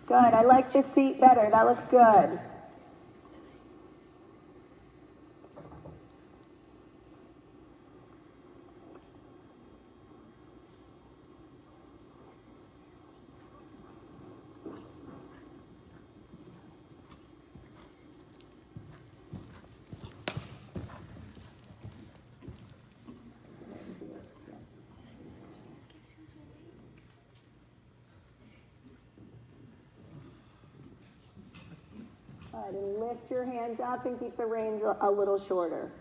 Good, I like this seat better, that looks good. Good, and lift your hands up and keep the reins a little shorter.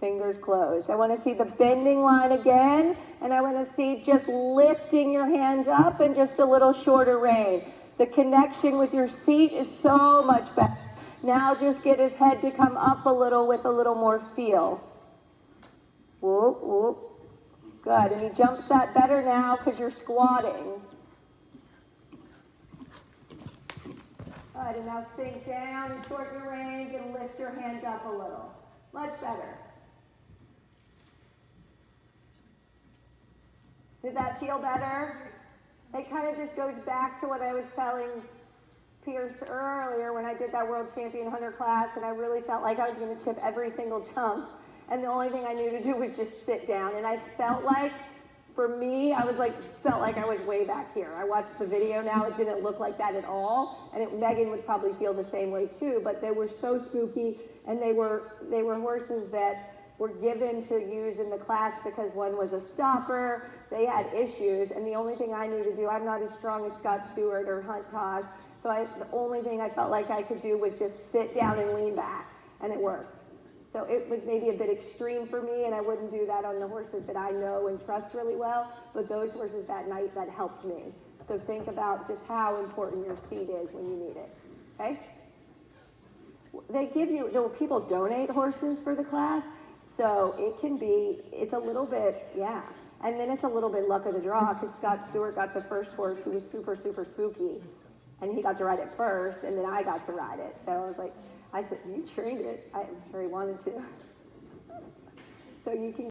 Fingers closed. I want to see the bending line again, and I want to see just lifting your hands up and just a little shorter rein. The connection with your seat is so much better. Now just get his head to come up a little with a little more feel. Whoop, whoop. Good, and he jumps that better now because you're squatting. Good, and now sink down, shorten your reins, and lift your hands up a little. Much better. Did that feel better? It kind of just goes back to what I was telling Pierce earlier when I did that world champion hunter class, and I really felt like I was going to chip every single chunk, and the only thing I knew to do was just sit down. And I felt like, for me, felt like I was way back here. I watched the video now, it didn't look like that at all, and Megan would probably feel the same way too, but they were so spooky, and they were horses that were given to use in the class because one was a stopper, they had issues, and the only thing I knew to do, I'm not as strong as Scott Stewart or Hunt Tosh, so the only thing I felt like I could do was just sit down and lean back, and it worked. So it was maybe a bit extreme for me, and I wouldn't do that on the horses that I know and trust really well, but those horses that night, that helped me. So think about just how important your seat is when you need it, okay? They give you, people donate horses for the class, so it's a little bit, yeah. And then it's a little bit luck of the draw, because Scott Stewart got the first horse who was super, super spooky, and he got to ride it first, and then I got to ride it. So I was like, I said, you trained it. I'm sure he wanted to. So you can